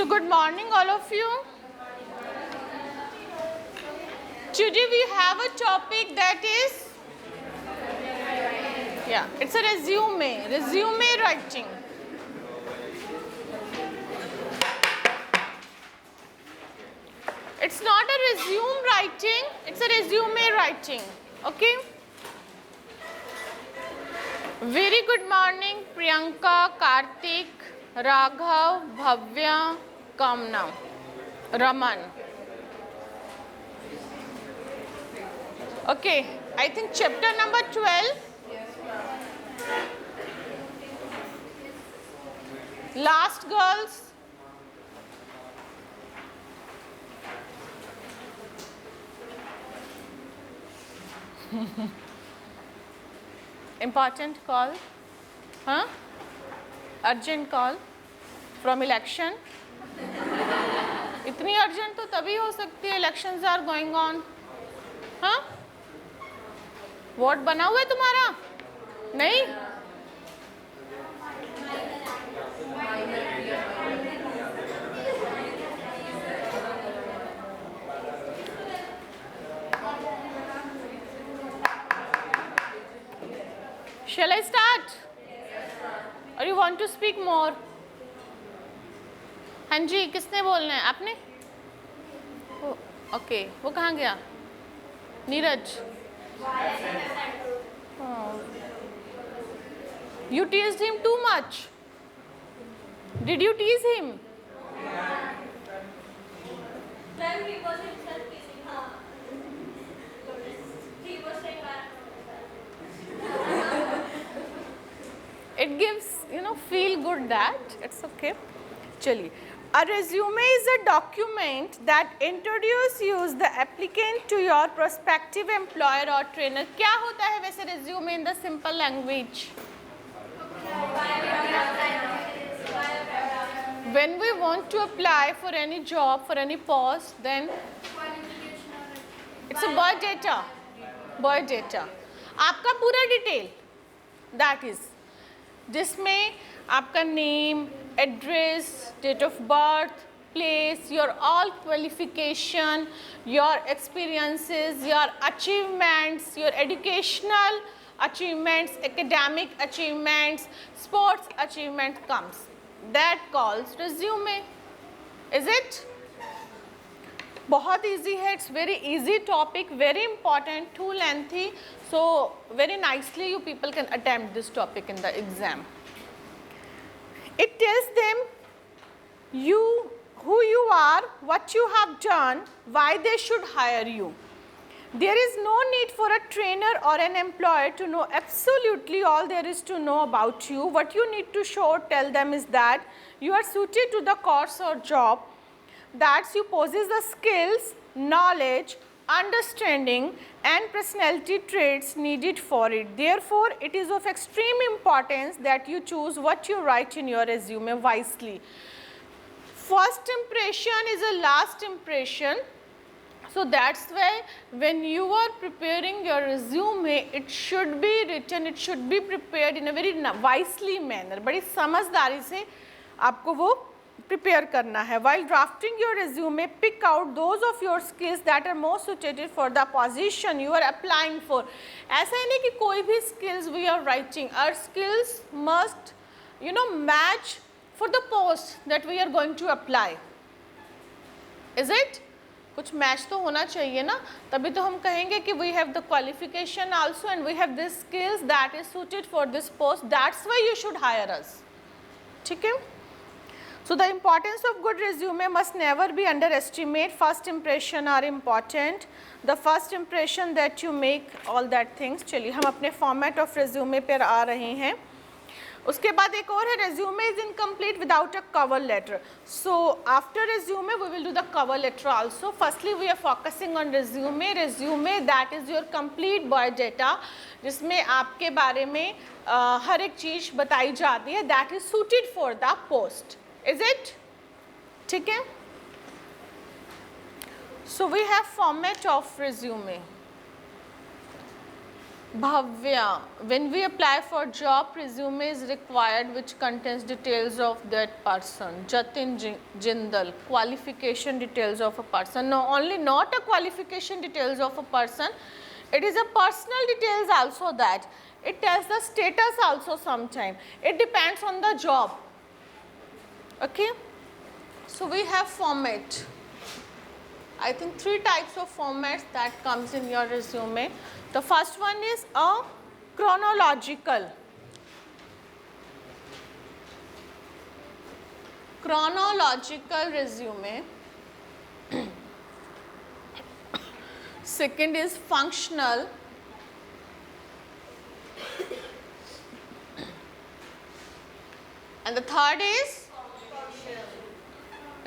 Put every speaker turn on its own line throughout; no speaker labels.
So good morning all of you. Today we have a topic that is, it's a resume writing. It's not a resume writing, it's a resume writing, okay? Very good morning Priyanka, Kartik, Raghav, Bhavya, Kamna, Raman. Okay, I think chapter number 12. Last girls. Important call, huh? Urgent call from election. इतनी urgent तो तभी हो सकती है, elections are going on, हाँ? Vote बना हुआ है तुम्हारा? नहीं? Shall I start? Or you want to speak more? हाँ जी, किसने बोलना है? आपने? ओके, वो कहाँ गया? Neeraj. You teased him too much. Did you tease him?
Then he was himself teasing her. He was saying that.
It gives, feel good that it's okay. Chaliye. A resume is a document that introduces the applicant to your prospective employer or trainer. क्या होता है वैसे resume in the simple language? When we want to apply for any job, for any post, then it's a biodata. Biodata. आपका पूरा detail, that is, जिसमें आपका name, address, date of birth, place, your all qualification, your experiences, your achievements, your educational achievements, academic achievements, sports achievement comes. That calls resume. Is it? बहुत easy है. It's very easy topic, very important, too lengthy. So very nicely you people can attempt this topic in the exam. It tells them who you are, what you have done, why they should hire you. There is no need for a trainer or an employer to know absolutely all there is to know about you. What you need to show or tell them is that you are suited to the course or job, that you possess the skills, knowledge, understanding and personality traits needed for it. Therefore, it is of extreme importance that you choose what you write in your resume wisely. First impression is a last impression. So that's why when you are preparing your resume, it should be written, it should be prepared in a very wisely manner. बड़ी समझदारी से आपको वो prepare करना है. While drafting your resume, pick out those of your skills that are most suited for the position you are applying for. ऐसा ही नहीं कि कोई भी skills we are writing. Our skills must, match for the post that we are going to apply. Is it? कुछ match तो होना चाहिए ना, तभी तो हम कहेंगे कि we have the qualification also and we have this skills that is suited for this post. That's why you should hire us. ठीक है? So the importance of good resume must never be underestimated. First impression are important. The first impression that you make, all that things. चलिए हम अपने format of resume पर आ रहे हैं. उसके बाद एक और है resume is incomplete without a cover letter. So after resume we will do the cover letter also. Firstly we are focusing on resume. Resume that is your complete biodata जिसमें आपके बारे में हर एक चीज़ बताई जाती है. That is suited for the post. Is it? ठीक है? So we have format of resume. Bhavya, when we apply for job, resume is required which contains details of that person. Jatin Jindal, qualification details of a person. No, only not a qualification details of a person. It is a personal details also that. It tells the status also sometime. It depends on the job. Okay. So we have format. I think 3 types of formats that comes in your resume. The first one is a chronological. Chronological resume. Second is functional. And the third is?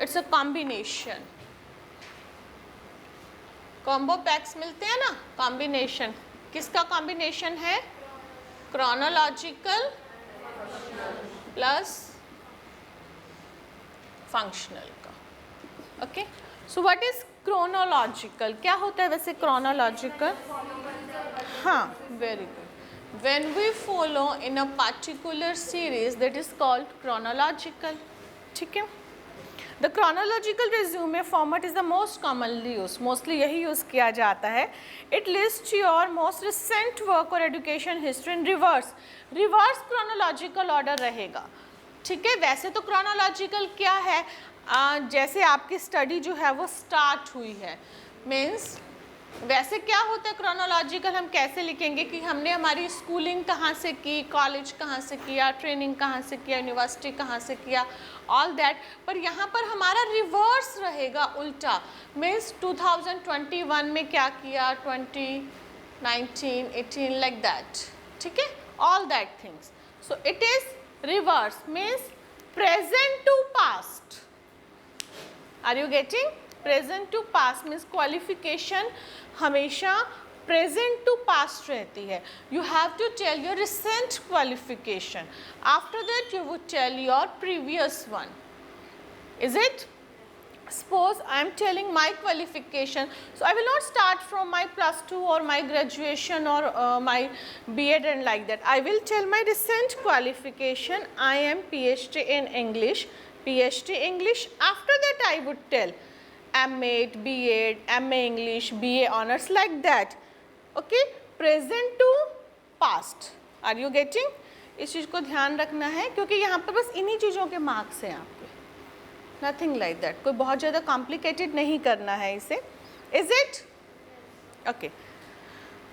It's a combination. Combo packs मिलते हैं ना, combination. किसका combination है? Chronological plus functional का. Okay, so what is chronological? क्या होता है वैसे क्रोनोलॉजिकल? हाँ, very good. When we follow in a particular series that is called chronological. ठीक है. The chronological resume format is the most commonly used. Mostly यही use किया जाता है. It lists your most recent work or education history in reverse. Reverse chronological order रहेगा. ठीक है. वैसे तो chronological क्या है? जैसे आपकी स्टडी जो है वो स्टार्ट हुई है. मीन्स वैसे क्या होता है क्रोनोलॉजिकल, हम कैसे लिखेंगे कि हमने हमारी स्कूलिंग कहाँ से की, कॉलेज कहाँ से किया, ट्रेनिंग कहाँ से किया, यूनिवर्सिटी कहाँ से किया, ऑल दैट. पर यहाँ पर हमारा रिवर्स रहेगा, उल्टा. मीन्स 2021 में क्या किया, 2019, 18 लाइक दैट. ठीक है, all that things. So it is reverse, means present to past. Are you getting? Present to past means qualification हमेशा प्रेजेंट टू पास्ट रहती है. You have to tell your recent qualification. After that you would tell your previous one. Is it? Suppose I am telling my qualification, so I will not start from my plus 2 or my graduation or my B.Ed and like that. I will tell my recent qualification. I am PhD in English, PhD English. After that I would tell M.Ed, B.Ed, M.A. English, B.A. Honors like that. Okay, present to past. Are you getting? इस चीज़ को ध्यान रखना है क्योंकि यहाँ पर बस इन्हीं चीज़ों के मार्क्स हैं आपके. Nothing like that. कोई बहुत ज़्यादा कॉम्प्लिकेटेड नहीं करना है इसे. Is it? ओके.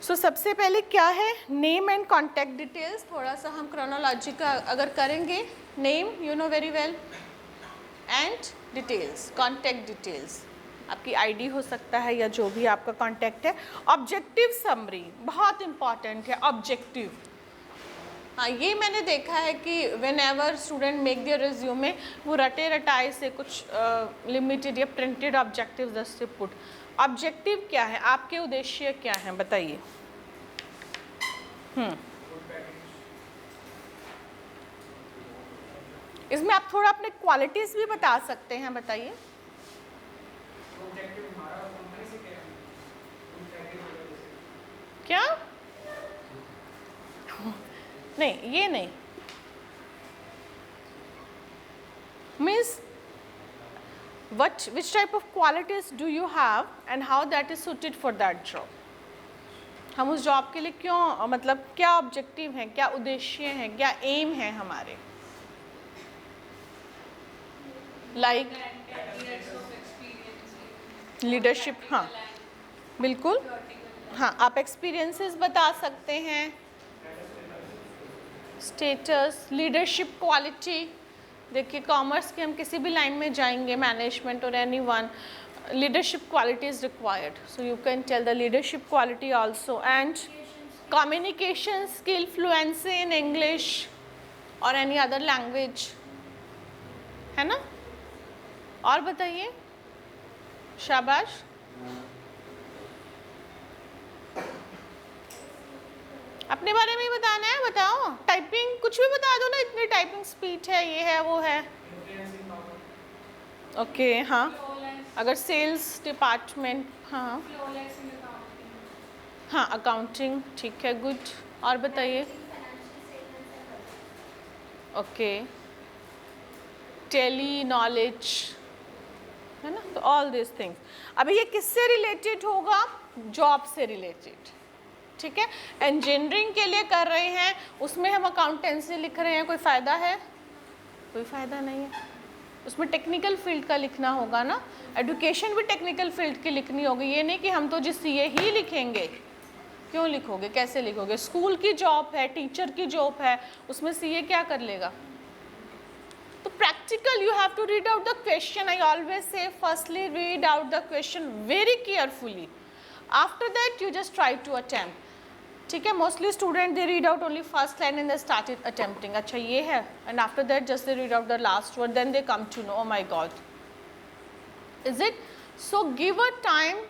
सो सबसे पहले क्या है? Name and contact details. थोड़ा सा हम क्रोनोलॉजी का अगर करेंगे, name you know very well, and details, contact details. आपकी आईडी हो सकता है या जो भी आपका कॉन्टैक्ट है. ऑब्जेक्टिव समरी बहुत इंपॉर्टेंट है. ऑब्जेक्टिव, हाँ, ये मैंने देखा है कि whenever student make their resume, वो रटे रटाए से कुछ लिमिटेड या प्रिंटेड ऑब्जेक्टिव जस्ट से पुट. ऑब्जेक्टिव क्या है? आपके उद्देश्य क्या हैं बताइए. इसमें आप थोड़ा अपने क्वालिटीज भी बता सकते हैं, बताइए. क्या? नहीं, ये नहीं. Means which type of qualities do you have and how that is suited for that job. हम उस जॉब के लिए क्यों, मतलब क्या ऑब्जेक्टिव हैं, क्या उद्देश्य हैं, क्या एम है हमारे. Like leadership. हाँ बिल्कुल. हाँ, आप एक्सपीरियंसेस बता सकते हैं. Status, leadership quality. देखिए कॉमर्स के हम किसी भी लाइन में जाएंगे, मैनेजमेंट और any one, leadership quality is required. So you can tell the leadership quality also. And communication skill, fluency in English or any other language, है ना. और बताइए. शाबाश. अपने बारे में ही बताना है, बताओ. टाइपिंग कुछ भी बता दो ना, इतनी टाइपिंग स्पीड है, ये है वो है. ओके. हाँ, अगर सेल्स डिपार्टमेंट. हाँ हाँ अकाउंटिंग ठीक है, गुड। और बताइए। ओके, टेली नॉलेज है ना, तो ऑल दिस थिंग्स। अभी ये किससे रिलेटेड होगा? जॉब से रिलेटेड, ठीक है। इंजीनियरिंग के लिए कर रहे हैं, उसमें हम अकाउंटेंसी लिख रहे हैं, कोई फ़ायदा है? कोई फ़ायदा नहीं है। उसमें टेक्निकल फील्ड का लिखना होगा ना, एजुकेशन भी टेक्निकल फील्ड की लिखनी होगी। ये नहीं कि हम तो जी सीए ही लिखेंगे। क्यों लिखोगे, कैसे लिखोगे? स्कूल की जॉब है, टीचर की जॉब है, उसमें सीए क्या कर लेगा? तो practical you have to read out the question. I always say firstly read out the question very carefully, after that you just try to attempt, ठीक है। Mostly student they read out only first line and they started attempting, अच्छा ये है, and after that just they read out the last word, then they come to know, oh my god, is it? So give a time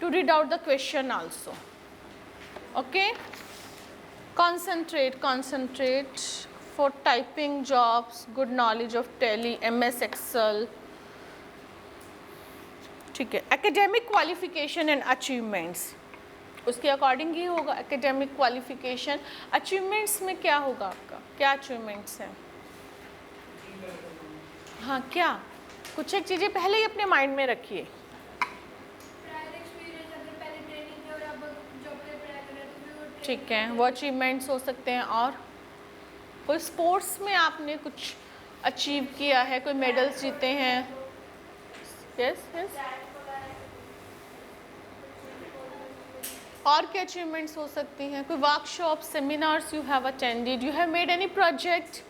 to read out the question also, okay? Concentrate for typing jobs, good knowledge of tally, MS Excel, ठीक है। academic qualification and achievements, उसके according ही होगा। academic qualification, achievements में क्या होगा आपका, क्या achievements हैं? हाँ क्या, कुछ एक चीज़ें पहले ही अपने माइंड में रखिए। ठीक है, वो अचीवमेंट्स हो सकते हैं। और कोई स्पोर्ट्स में आपने कुछ अचीव किया है, कोई मेडल्स जीते हैं? Yes yes. और क्या अचीवमेंट्स हो सकती हैं? कोई workshop, seminars you have attended, you have made any project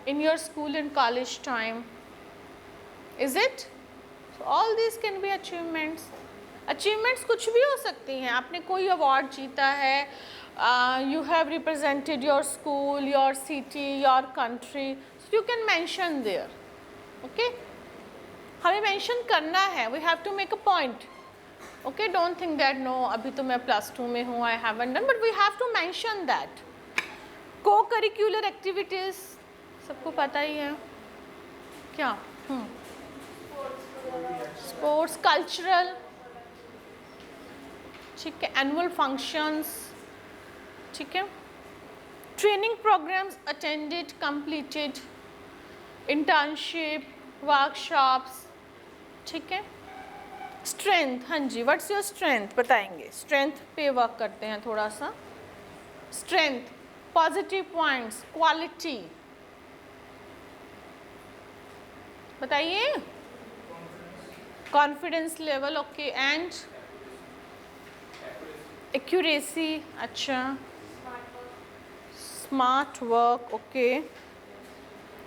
in your school and college time, is it? All this can be achievements. Achievements कुछ भी हो सकती हैं। आपने कोई अवार्ड जीता है, you have represented your school, your city, your country, so you can mention there, okay? हमें mention करना है, we have to make a point, okay? Don't think that no अभी तो मैं +2 में हूँ, I haven't done, but we have to mention that. Co-curricular activities सबको पता ही है क्या? स्पोर्ट्स, कल्चरल, ठीक है, एनुअल फंक्शंस, ठीक है, training programs attended, completed, internship, workshops, ठीक है। स्ट्रेंथ, हाँ जी, व्हाट्स योर स्ट्रेंथ बताएंगे। स्ट्रेंथ पे वर्क करते हैं थोड़ा सा। स्ट्रेंथ, पॉजिटिव पॉइंट्स, क्वालिटी बताइए। Confidence level, okay, and accuracy, अच्छा, smart work, okay,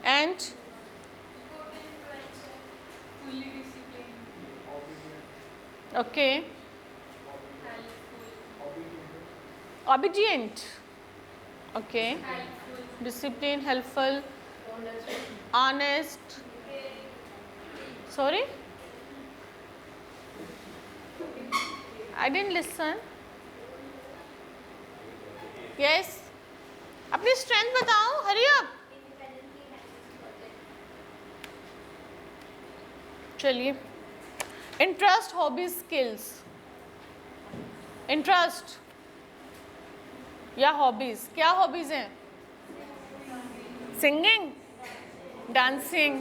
and okay, obedient, okay, discipline, helpful, honest, sorry, I didn't listen, yes, अपनी स्ट्रेंथ बताओ, हरी अप। चलिए, इंटरेस्ट, हॉबीज, स्किल्स। इंटरेस्ट या hobbies, क्या hobbies हैं? Singing, dancing,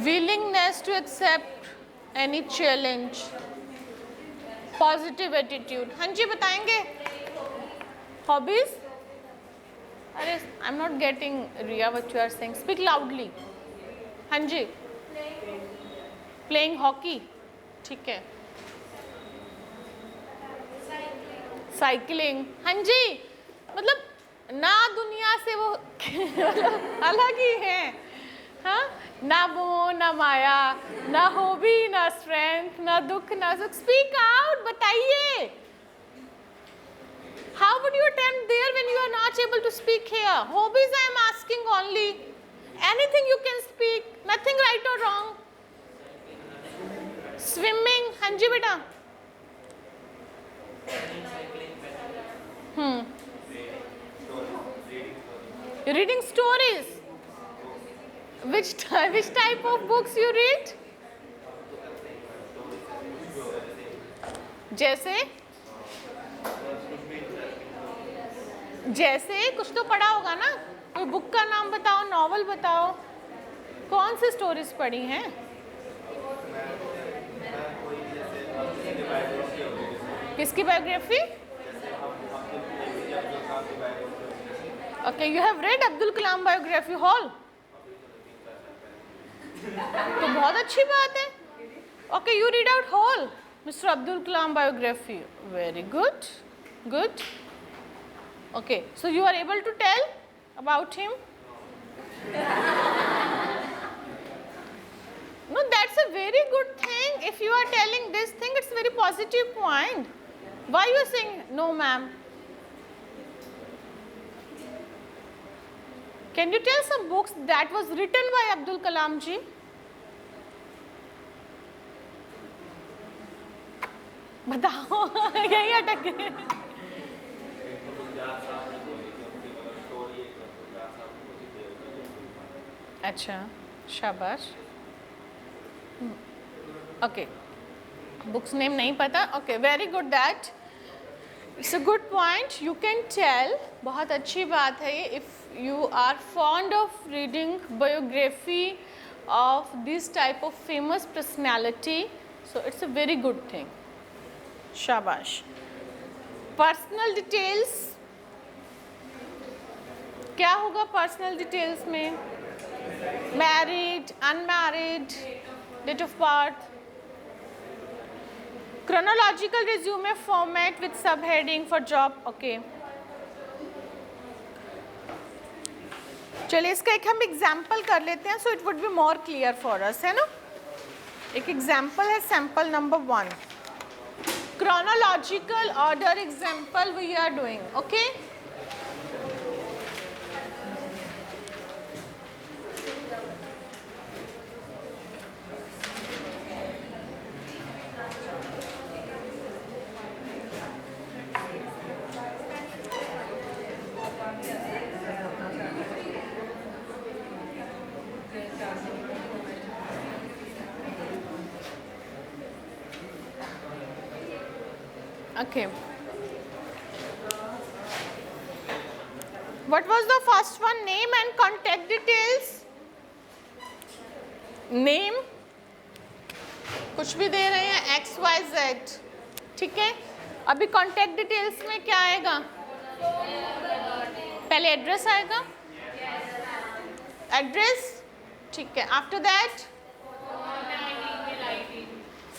willingness to accept any challenge, positive attitude. हाँ जी बताएंगे। Hobbies, अरे I am not getting Riya what you are saying, speak loudly. हाँ जी, प्लेइंग हॉकी, ठीक है, साइकिलिंग, हाँ जी, मतलब ना दुनिया से वो अलग ही है, हाँ, ना मोह ना माया, ना हॉबी ना स्ट्रेंथ, ना दुख ना सुख। स्पीक आउट, बताइए। How would you attempt there when you are not able to speak here? Hobbies I am asking only. Anything you can speak, nothing right or wrong. Swimming, हाँ जी बेटा। Reading stories. Which type of books you read? जैसे जैसे कुछ तो पढ़ा होगा ना, कोई बुक का नाम बताओ, नॉवल बताओ, कौन सी स्टोरीज पढ़ी हैं? किसकी biography? Okay, you have read Abdul Kalam biography whole, तो बहुत अच्छी बात है. Okay, you read out whole mister Abdul Kalam biography. Very good, good. Okay, so you are able to tell about him? No, that's a very good thing. If you are telling this thing, it's a very positive point. Why you are saying no, ma'am? Can you tell some books that was written by Abdul Kalam ji? बताओ. यही अटक गए. अच्छा, शाबाश. Okay, books name नहीं पता. Okay, very good. That it's a good point. You can tell. बहुत अच्छी बात है ये. If you are fond of reading biography of this type of famous personality, so it's a very good thing. शाबाश. Personal details, क्या होगा personal details में? Married, unmarried, date of birth. chronological resume format with subheading for job. Okay, चलिए इसका एक हम example कर लेते हैं, so it would be more clear for us, है ना. एक एग्जाम्पल है, sample number 1. chronological order example we are doing. okay, okay. What was the first one? Name and contact details. Name कुछ भी दे रहे हैं, XYZ, ठीक है. अभी कॉन्टैक्ट डिटेल्स में क्या आएगा? पहले एड्रेस आएगा, एड्रेस, ठीक है. After that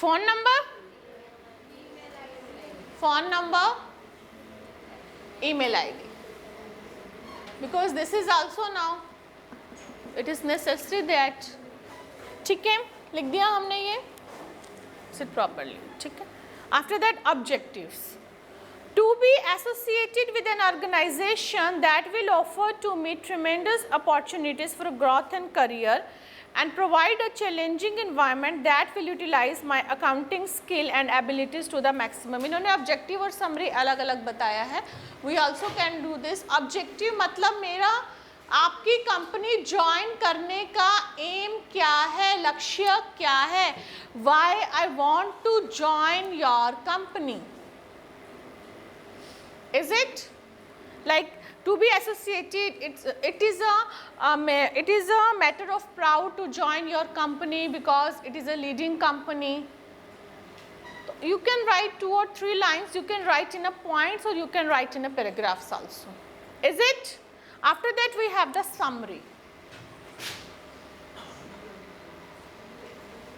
phone number, phone number, email ID, because this is also now it is necessary that. ठीक है, लिख दिया हमने ये. sit properly, ठीक है. after that objectives. to be associated with an organization that will offer to me tremendous opportunities for growth and career and provide a challenging environment that will utilize my accounting skill and abilities to the maximum. इन्होंने objective और summary अलग अलग बताया है. we also can do this. objective मतलब मेरा आपकी company join करने का एम क्या है, लक्ष्य क्या है. why I want to join your company. is it like to be associated, it is a matter of proud to join your company because it is a leading company. You can write 2 or 3 lines, you can write in a points or you can write in a paragraphs also. Is it? After that we have the summary.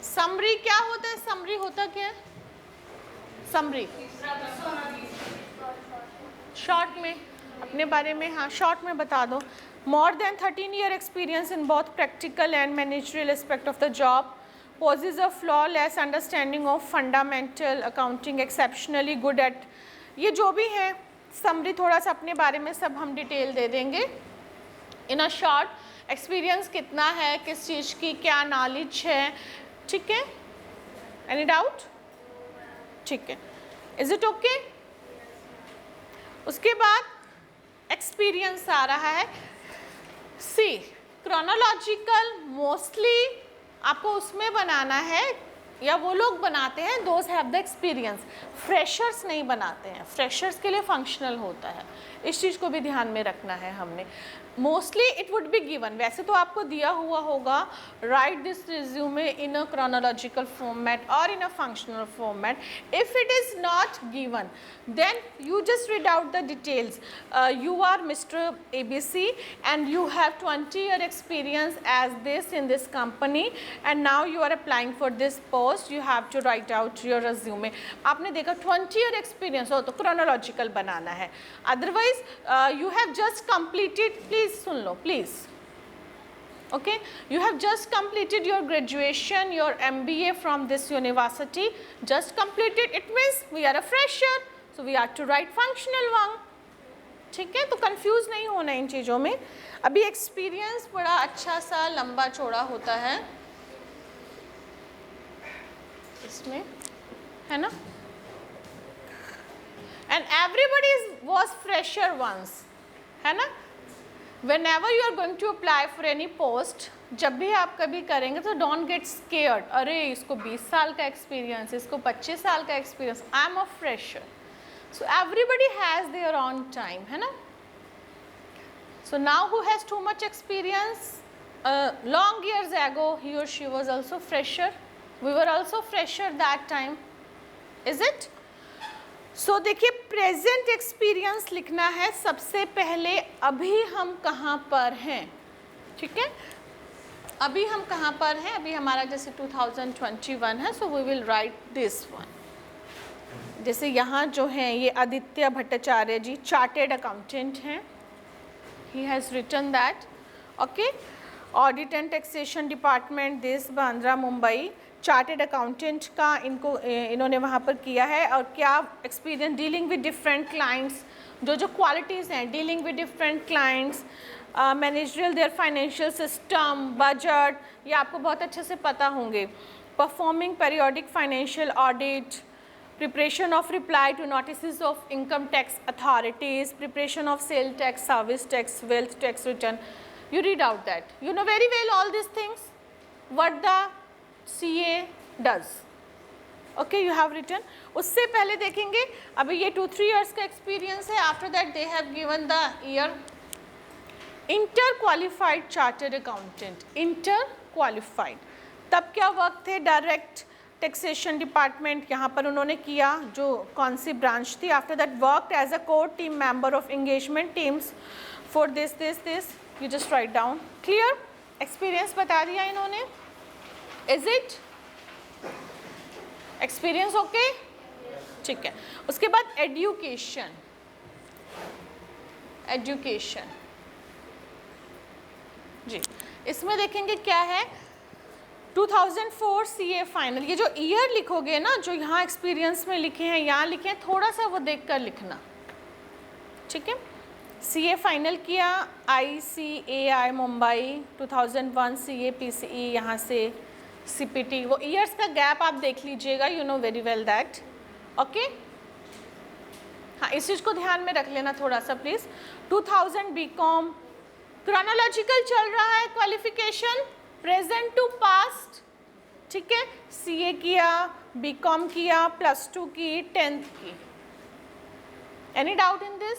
summary क्या होता है? summary होता क्या है? summary short में अपने बारे में, हाँ शॉर्ट में बता दो. more than 13 year experience in both practical and managerial aspect of the job, possesses a flawless understanding of fundamental accounting, exceptionally good at. ये जो भी है समरी थोड़ा सा अपने बारे में सब हम डिटेल दे देंगे. इन अ शॉर्ट एक्सपीरियंस कितना है, किस चीज़ की क्या नॉलेज है, ठीक है. Any doubt? ठीक है. Is it okay? उसके बाद एक्सपीरियंस आ रहा है. सी क्रोनोलॉजिकल मोस्टली आपको उसमें बनाना है या वो लोग बनाते हैं those have the experience, freshers नहीं बनाते हैं, फ्रेशर्स के लिए फंक्शनल होता है, इस चीज़ को भी ध्यान में रखना है हमने। Mostly it would be given, वैसे तो आपको दिया हुआ होगा right this resume in a chronological format और in a functional format. If it is not given then you just read out the details. You are Mr. ABC and you have 20-year experience as this in this company and now you are applying for this post. You have to write out your resume. आपने देखा 20-year experience हो तो chronological बनाना है, otherwise you have just completed, please soon low please, okay, you have just completed your graduation, your MBA from this university, just completed, it means we are a fresher, so we have to write functional one. ठीक है, तो confuse नहीं होना इन चीज़ों में। अभी experience बड़ा अच्छा सा लंबा चौड़ा होता है इसमें, है ना, and everybody was fresher once, है ना। Whenever you are going to apply for any post, जब भी आप कभी करेंगे तो don't get scared, अरे इसको 20 साल का एक्सपीरियंस, इसको 25 साल का experience, I am a fresher. So everybody has their own time, है ना। So now who has too much experience? Long years ago he or she was also fresher. We were also fresher that time, is it? So देखिए present experience लिखना है सबसे पहले, अभी हम कहाँ पर हैं, ठीक है, अभी हम कहाँ पर हैं, अभी हमारा जैसे 2021 है, so we will write this one. जैसे यहाँ जो हैं ये आदित्य भट्टाचार्य जी चार्टेड अकाउंटेंट हैं, he has written that, okay, audit and taxation department this Bandra Mumbai, chartered accountant का इन्होंने वहाँ पर किया है। और क्या experience, dealing with different clients, जो क्वालिटीज़ हैं, dealing with different clients, managerial their financial system, budget, ये आपको बहुत अच्छे से पता होंगे, performing periodic financial audit, preparation of reply to notices of income tax authorities, preparation of sale tax, service tax, wealth tax return. You read out that. You know very well all these things, what the CA does. Okay, you have written. उससे पहले देखेंगे, अभी ये 2-3 years का experience है, after that they have given the year. Inter qualified chartered accountant, inter qualified, तब क्या work थे, डायरेक्ट टैक्सेशन डिपार्टमेंट यहाँ पर उन्होंने किया, जो कौन सी ब्रांच थी, after that worked as a core team member of engagement teams for this, you just write down, clear, experience बता दिया इन्होंने, इज इट एक्सपीरियंस ओके, ठीक है। उसके बाद एजुकेशन, एजुकेशन जी, इसमें देखेंगे क्या है, 2004 CA फाइनल, ये जो ईयर लिखोगे ना, जो यहाँ एक्सपीरियंस में लिखे हैं, यहाँ लिखे हैं, थोड़ा सा वो देख कर लिखना, ठीक है। CA फाइनल किया ICAI मुंबई, 2001 CA PCE, यहाँ से CPT, वो ईयर्स का गैप आप देख लीजिएगा, you know very well that, okay. हाँ, इस चीज़ को ध्यान में रख लेना थोड़ा सा प्लीज़। 2000 BCom, क्रोनोलॉजिकल चल रहा है, क्वालिफिकेशन प्रेजेंट टू पास्ट, ठीक है, CA किया, BCom किया, +2 की, 10th की, any doubt in this?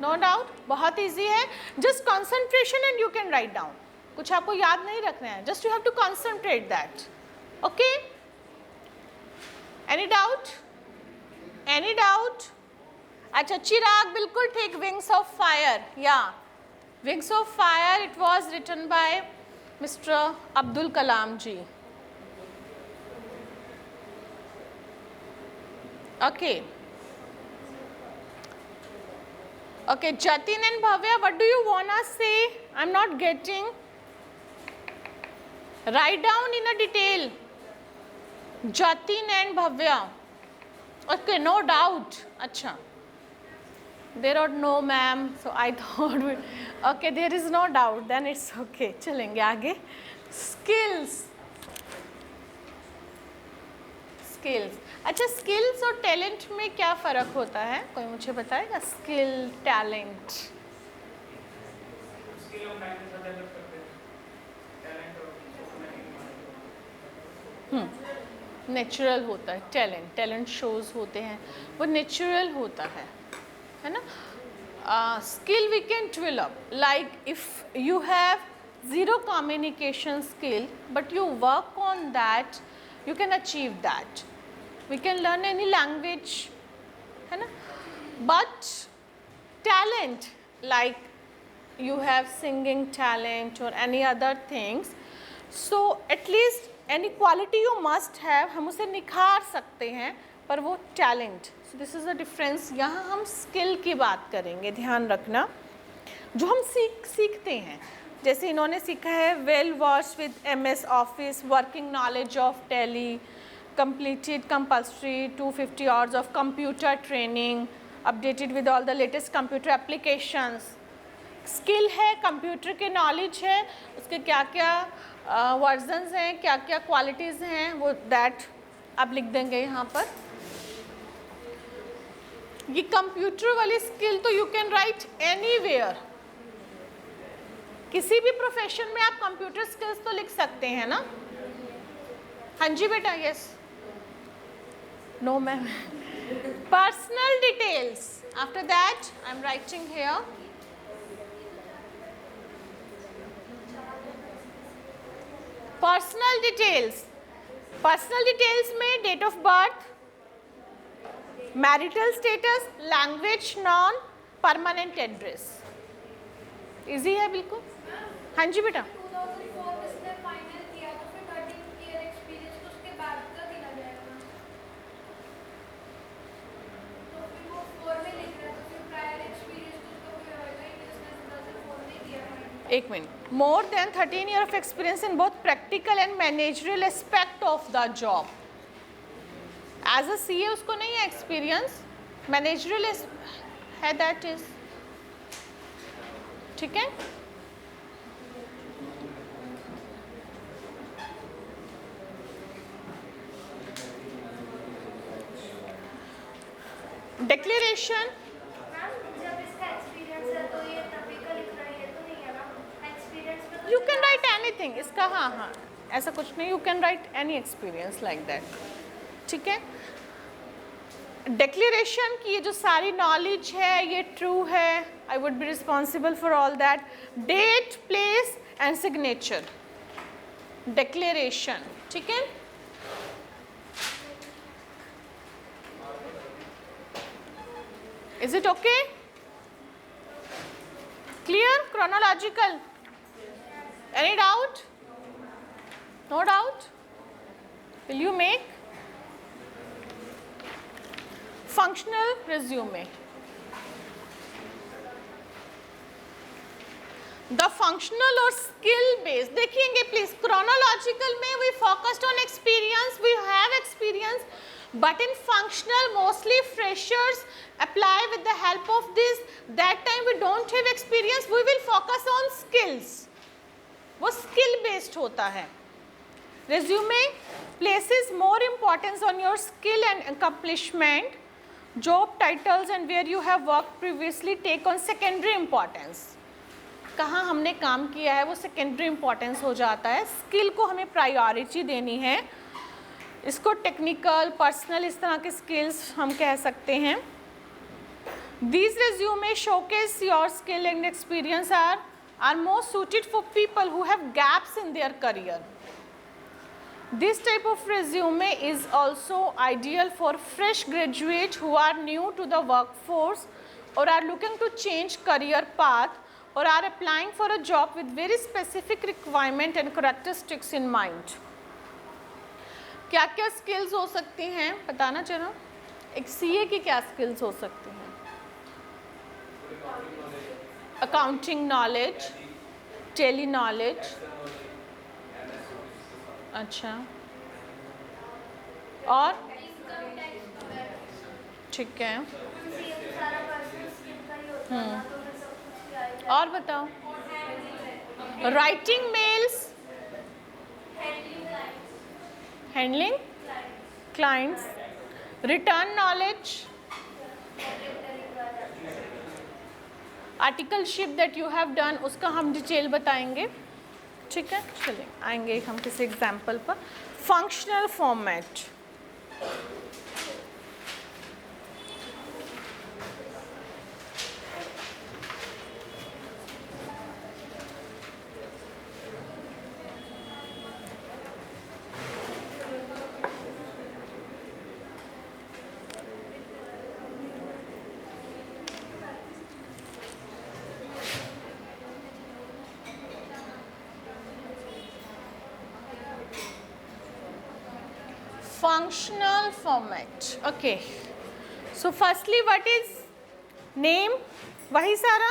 No doubt, बहुत इजी है, just concentration and you can write down, कुछ आपको याद नहीं रखना है, just you have to concentrate that, okay. Any doubt, any doubt? अच्छा, चिराग बिल्कुल ठीक, विंग्स ऑफ फायर, या wings of fire, it was written by mister Abdul Kalam ji, okay, okay. Jatin and Bhavya, what do you wanna say? I'm not getting. Write down in a detail. Jatin and Bhavya, okay, no doubt, अच्छा, there are no ma'am, so I thought we, okay, there is no doubt, then it's okay, चलेंगे आगे। Skills, skills, अच्छा, skills और talent में क्या फ़र्क होता है, कोई मुझे बताएगा? स्किल, टैलेंट, नेचुरल होता है, टैलेंट शोज होते हैं, वो नेचुरल होता है ना. Skill we can develop, like if you have zero communication skill but you work on that, you can achieve that. We can learn any language, है ना. But talent, like you have singing talent or any other things, so at least any quality you must have, हम उसे निखार सकते हैं, पर वो talent. So this is a difference. यहाँ हम स्किल की बात करेंगे, ध्यान रखना, जो हम सीखते हैं. जैसे इन्होंने सीखा है well versed with MS office, working knowledge of tally, completed compulsory 250 hours of computer training, updated with all the latest computer applications. Skill है, कंप्यूटर के नॉलेज है, उसके क्या क्या वर्जन्स हैं, क्या क्या क्वालिटीज़ हैं, वो दैट आप लिख देंगे यहाँ पर. ये कंप्यूटर वाली स्किल तो यू कैन राइट एनीवेयर, किसी भी प्रोफेशन में आप कंप्यूटर स्किल्स तो लिख सकते हैं ना. हाँ जी बेटा, yes, no ma'am. Personal details, after that I am writing here. Personal details, personal details में date of birth, marital status, language known, permanent address. Easy है बिल्कुल. हाँ जी बेटा.
2004 में इसने फाइनल किया तो फिर 13 ईयर एक्सपीरियंस तो उसके बाद का गिना जाएगा. तो फिर वो 4 में लिख रहा है तो फिर प्रायर एक्सपीरियंस तो उसका कोई होगा ही नहीं, उसने 2004 में किया है.
एक minute. More than 13 year of experience in both practical and managerial aspect of the job. As a CA उसको नहीं है एक्सपीरियंस, मैनेजरियल है, दैट इज ठीक है. डिक्लेरेशन,
जब इसका एक्सपीरियंस है तो ये तभी का लिख रहा है, ये तो नहीं है ना एक्सपीरियंस में.
You can right anything. इसका हाँ, ऐसा कुछ नहीं, you can right any experience like that. ठीक है. डिक्लेरेशन की ये जो सारी नॉलेज है ये ट्रू है, I would be responsible for all that. Date, place and signature, declaration. ठीक है. Is it okay? Clear? Chronological? Any doubt? No doubt? Will you make? Functional resume. The functional or skill based, देखिएंगे please. Chronological में we focused on experience, we have experience, but in functional mostly freshers apply with the help of this. That time we don't have experience, we will focus on skills. वो skill based होता है. Resume places more importance on your skill and accomplishment. Job titles and where you have worked previously take on secondary importance. कहाँ हमने काम किया है वो secondary importance हो जाता है. स्किल को हमें प्रायोरिटी देनी है. इसको टेक्निकल, पर्सनल, इस तरह के स्किल्स हम कह सकते हैं. These resume showcase your skill and experience are more suited for people who have gaps in their career. This type of resume is also ideal for fresh graduates who are new to the workforce or are looking to change career path or are applying for a job with very specific requirement and characteristics in mind. क्या क्या skills हो सकती हैं बताना चलो. एक CA की क्या स्किल्स हो सकती हैं? Accounting knowledge, tally knowledge. अच्छा, और ठीक है. और बताओ. Writing mails, handling clients, return knowledge, articleship that you have done, उसका हम डिटेल बताएंगे. ठीक है, चलिए आएंगे हम किसी एग्जाम्पल पर. Functional format, Functional format. Okay. So firstly, what is name? वही सारा.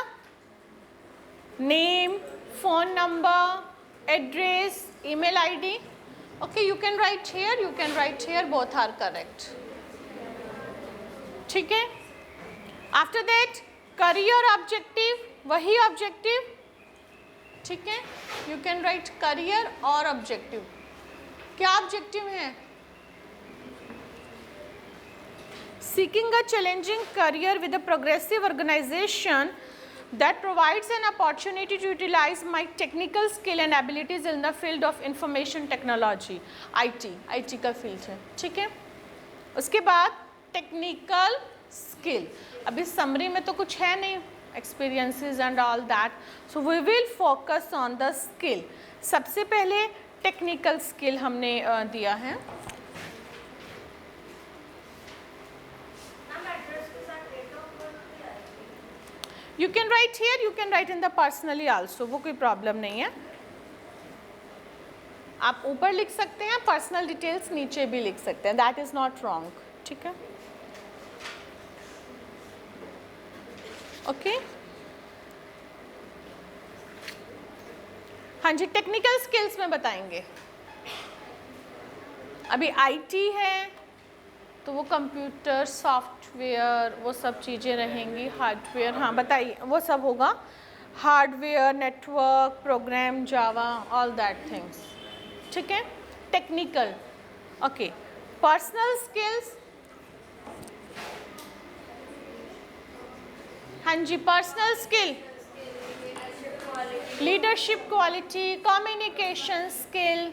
Name, phone number, address, email ID. Okay, you can write here, you can write here, both are correct. ठीक है. After that, career objective, वही objective. ठीक है. You can write career और objective. क्या objective है? Seeking a challenging career with a progressive organization that provides an opportunity to utilize my technical skill and abilities in the field of information technology, IT का field है. ठीक है. उसके बाद technical skill. अभी summary में तो कुछ है नहीं, experiences and all that. So we will focus on the skill. सबसे पहले technical skill हमने दिया है. You can write here, you can write in the personally also, वो कोई प्रॉब्लम नहीं है. आप ऊपर लिख सकते हैं, पर्सनल डिटेल्स नीचे भी लिख सकते हैं, दैट इज नॉट रॉन्ग. ठीक है. ओके. हाँ जी, टेक्निकल स्किल्स में बताएंगे. अभी आईटी है तो वो कंप्यूटर, सॉफ्टवेयर, वो सब चीज़ें रहेंगी. हार्डवेयर, हाँ बताइए, वो सब होगा. Hardware, network, program, Java, all that things. ठीक है. टेक्निकल. ओके. Personal skills. हाँ जी, personal skill, leadership quality, communication skill.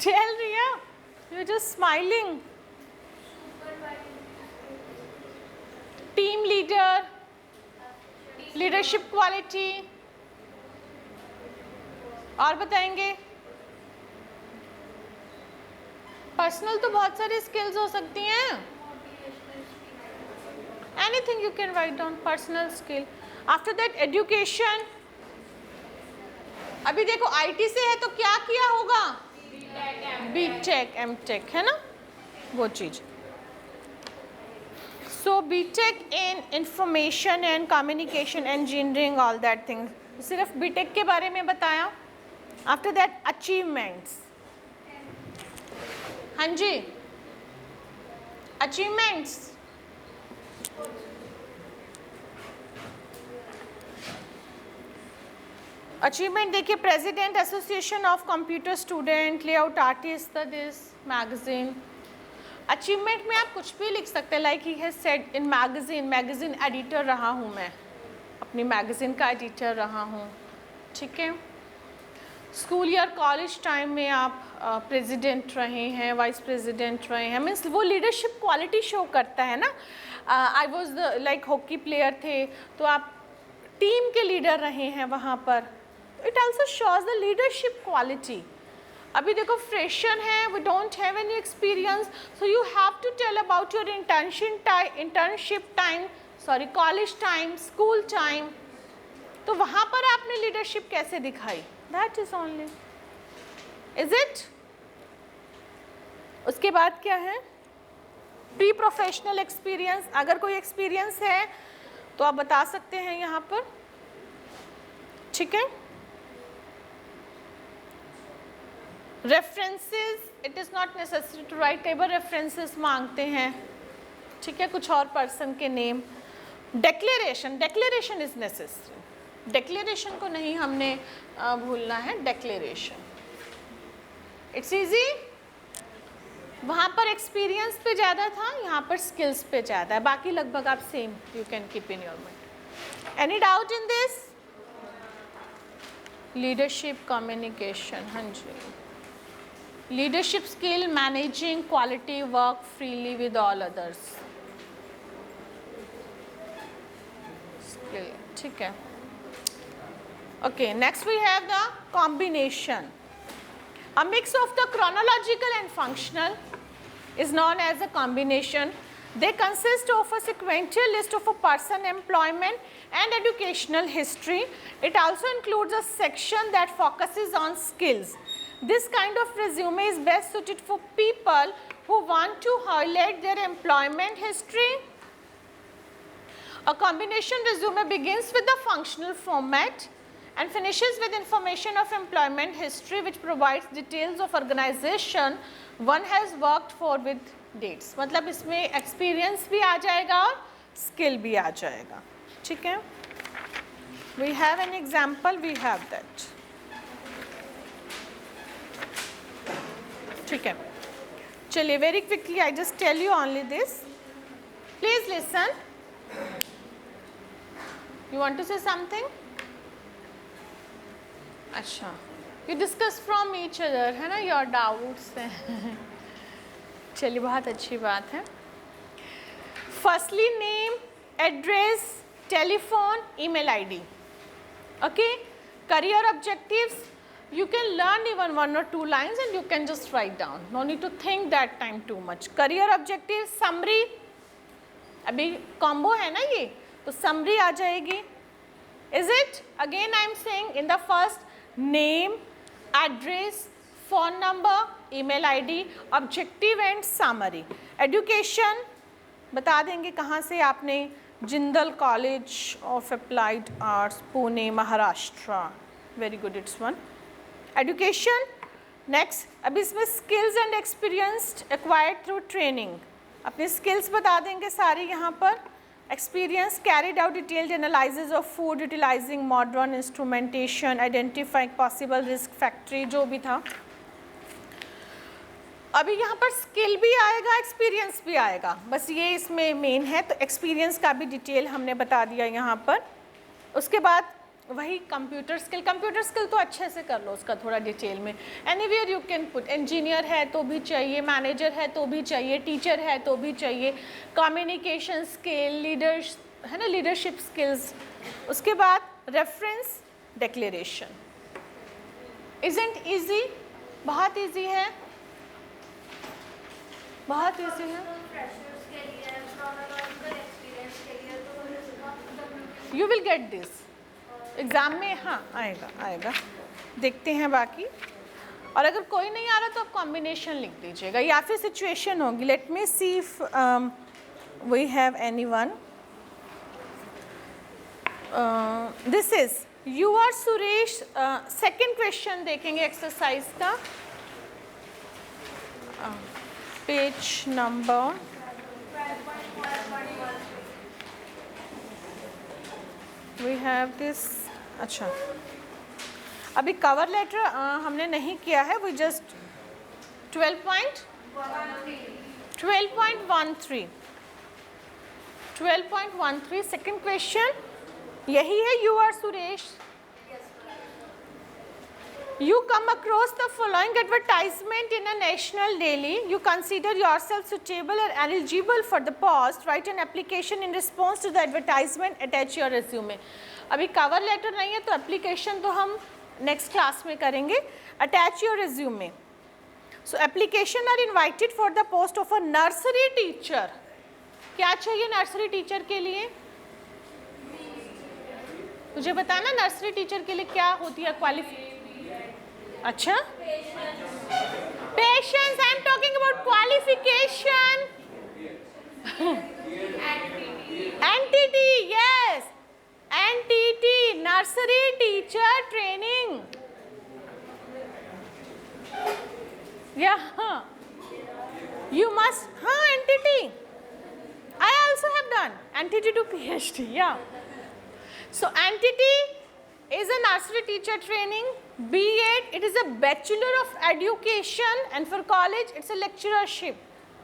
Tell Riya, you're just smiling. Team leader, leadership quality. और बताएंगे. पर्सनल तो बहुत सारी स्किल्स हो सकती हैं. Anything you can write down, personal skill. After that, education. अभी देखो आईटी से है तो क्या किया होगा? बीटेक, एमटेक, है ना वो चीज. So B Tech in information and communication engineering, all that things. सिर्फ बीटेक के बारे में बताया. After that achievements. हाँ जी, अचीवमेंट्स. अचीवमेंट देखिए, president association of computer student, layout artist, this magazine. Achievement में आप कुछ भी लिख सकते हैं, like he has said in magazine editor रहा हूँ मैं, अपनी मैगजीन का एडिटर रहा हूँ. ठीक है. स्कूल या कॉलेज टाइम में आप प्रेसिडेंट रहे हैं, वाइस प्रेसिडेंट रहे हैं, मीन्स वो लीडरशिप क्वालिटी शो करता है ना. I was like hockey player थे तो आप टीम के लीडर रहे हैं वहाँ पर. It also shows the leadership quality. अभी देखो फ्रेशर हैं, we don't have any experience, so you have to tell about your internship time, sorry college time, school time. तो वहाँ पर आपने लीडरशिप कैसे दिखाई, that is only, is it. उसके बाद क्या है, प्री प्रोफेशनल एक्सपीरियंस. अगर कोई एक्सपीरियंस है तो आप बता सकते हैं यहाँ पर. ठीक है. References, it is not necessary to write. कई बार रेफरेंसेस मांगते हैं. ठीक है, कुछ और पर्सन के name. Declaration is necessary. Declaration को नहीं हमने भूलना है. Declaration it's easy. वहाँ पर एक्सपीरियंस पे ज़्यादा था, यहाँ पर स्किल्स पे ज़्यादा है. बाकी लगभग आप same you can keep in your mind. Any doubt in this? Leadership communication, हाँ जी, leadership skill, managing quality work freely with all others skill, ठीक है। Okay, next we have the combination. A mix of the chronological and functional is known as a combination. They consist of a sequential list of a person, employment and educational history. It also includes a section that focuses on skills. This kind of resume is best suited for people who want to highlight their employment history. A combination resume begins with the functional format and finishes with information of employment history which provides details of organization one has worked for with dates. मतलब इसमें experience भी आ जाएगा और skill भी आ जाएगा, ठीक है। We have an example, we have that, ठीक है। चलिए very quickly I just tell you only this. Please listen. You want to say something? अच्छा, you discuss from each other, है ना, your doubts हैं। चलिए बहुत अच्छी बात है। Firstly name, address, telephone, email ID. Okay, career objectives. You can learn even 1 or 2 lines and you can just write down. No need to think that time too much. Career objectives, summary. अभी combo है ना ये, तो summary आ जाएगी. Is it? Again I am saying in the first name, address, phone number, email ID, objective and summary. Education बता देंगे कहाँ से आपने, Jindal college of applied arts, Pune, Maharashtra, very good, it's one. Education next, अब इसमें skills and experience acquired through training, अपने skills बता देंगे सारी यहाँ पर। Experience, carried out detailed analysis of food utilizing modern instrumentation, identifying possible risk factor, जो भी था। अभी यहाँ पर स्किल भी आएगा, एक्सपीरियंस भी आएगा, बस ये इसमें मेन है, तो एक्सपीरियंस का भी डिटेल हमने बता दिया यहाँ पर। उसके बाद वही कंप्यूटर स्किल तो अच्छे से कर लो उसका थोड़ा डिटेल में। Anywhere you can put, engineer है तो भी चाहिए, मैनेजर है तो भी चाहिए, टीचर है तो भी चाहिए, कम्युनिकेशन स्किल, लीडर्स है ना, लीडरशिप स्किल्स। उसके बाद रेफरेंस, डिक्लेरेशन। Isn't easy? बहुत ईजी है, बहुत ईजी है। You will get this exam में, हाँ आएगा, देखते हैं बाकी। और अगर कोई नहीं आ रहा तो आप कॉम्बिनेशन लिख दीजिएगा, या फिर सिचुएशन होगी। Let me see if we have anyone. This is you are Suresh. Second question देखेंगे एक्सरसाइज का, page number we have this. अच्छा, अभी कवर लेटर हमने नहीं किया है, वी जस्ट 12.13 सेकेंड क्वेश्चन यही है। You are Suresh, you come across the following advertisement in a national daily. You consider yourself suitable and eligible for the post. Write an application in response to the advertisement. Attach your resume. अभी cover letter नहीं है तो application तो हम next class में करेंगे। Attach your resume. So application are invited for the post of a nursery teacher. क्या चाहिए नर्सरी टीचर के लिए? मुझे बताना नर्सरी टीचर के लिए क्या होती है क्वालिफिकेशन? अच्छा, patience, I am talking about qualification. NTT, yes, NTT, nursery teacher training. या यू मस्ट, हाँ NTT, I also have done NTT to PhD, या। सो NTT is a nursery teacher training. B.Ed, it is a Bachelor of Education, and for college it's a lecturership,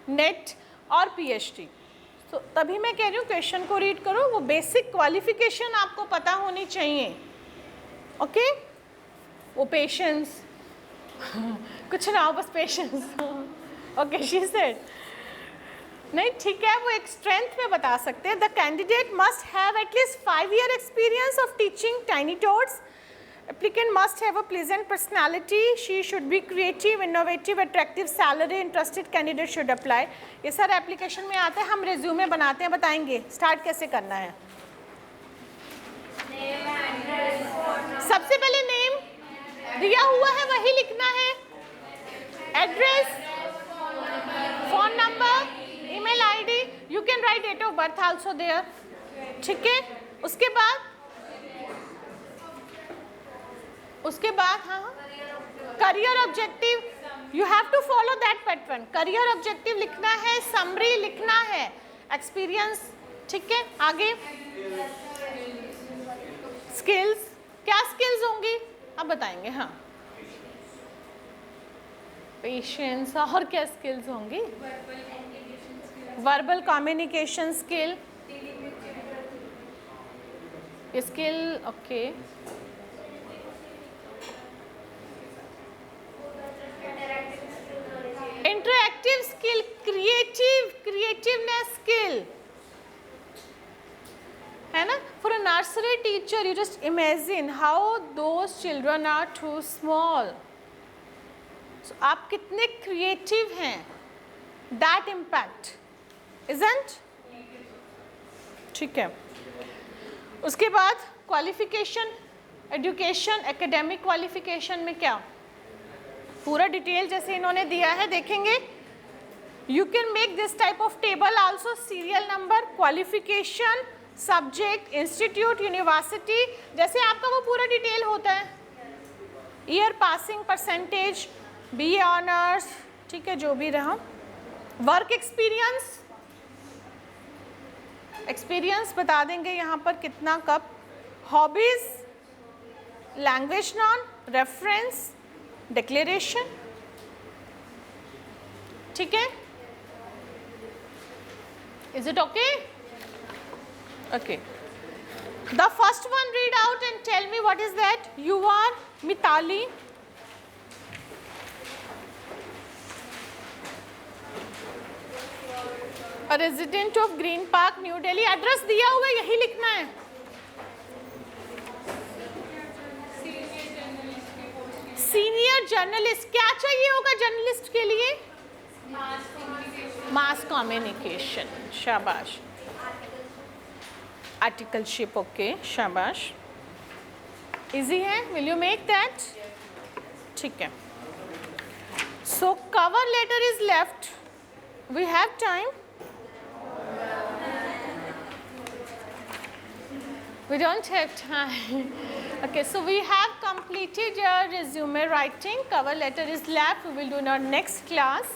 NET और PhD. तो तभी मैं कह रही हूँ क्वेश्चन को रीड करो, वो बेसिक क्वालिफिकेशन आपको पता होनी चाहिए। ओके, वो पेशेंस कुछ ना हो, बस पेशेंस। ओके, शी सेड नहीं, ठीक है, वो एक स्ट्रेंथ में बता सकते हैं। The candidate must have at least 5 year experience of teaching tiny toads. Applicant must have a pleasant personality. She should be creative, innovative, attractive, salary, interested candidate should apply. ये सर एप्लीकेशन में आता है, हम resume बनाते हैं, बताएंगे start कैसे करना है। सबसे पहले नेम दिया हुआ है वही लिखना है, address, phone number, email ID, you can write date of birth also there, ठीक है। उसके बाद हाँ, career objective, you have to follow that pattern. Career objective लिखना है, समरी लिखना है, एक्सपीरियंस, ठीक है। आगे स्किल्स, क्या स्किल्स होंगी अब बताएंगे। हाँ, पेशेंस, और क्या स्किल्स होंगी? Verbal communication skill, okay. Interactive skill, creativeness skill है ना। For a nursery teacher, you just imagine how those children are too small, so आप कितने क्रिएटिव हैं, दैट इम्पैक्ट इजंट, ठीक है। उसके बाद क्वालिफिकेशन, एजुकेशन, एकेडमिक क्वालिफिकेशन में क्या पूरा डिटेल जैसे इन्होंने दिया है, देखेंगे। You can make this type of table also, serial number, qualification, subject, institute, university, जैसे आपका वो पूरा डिटेल होता है। Year passing, percentage, BA honours, ठीक है, जो भी रहा। वर्क एक्सपीरियंस बता देंगे यहाँ पर कितना, कब। Hobbies, language known, reference, declaration, ठीक है। Is it okay? Okay, the first one read out and tell me what is that. You are Mitali, a resident of Green Park, New Delhi. Address दिया हुआ है, यही लिखना है। सीनियर जर्नलिस्ट, क्या चाहिए होगा जर्नलिस्ट के लिए? मास कम्युनिकेशन, शाबाश। आर्टिकलशिप, ओके, शाबाश। इजी है, विल यू मेक दैट? ठीक है। So cover letter is left, we have time, we don't have time. Okay, so we have completed your resume writing. Cover letter is left, we will do in our next class.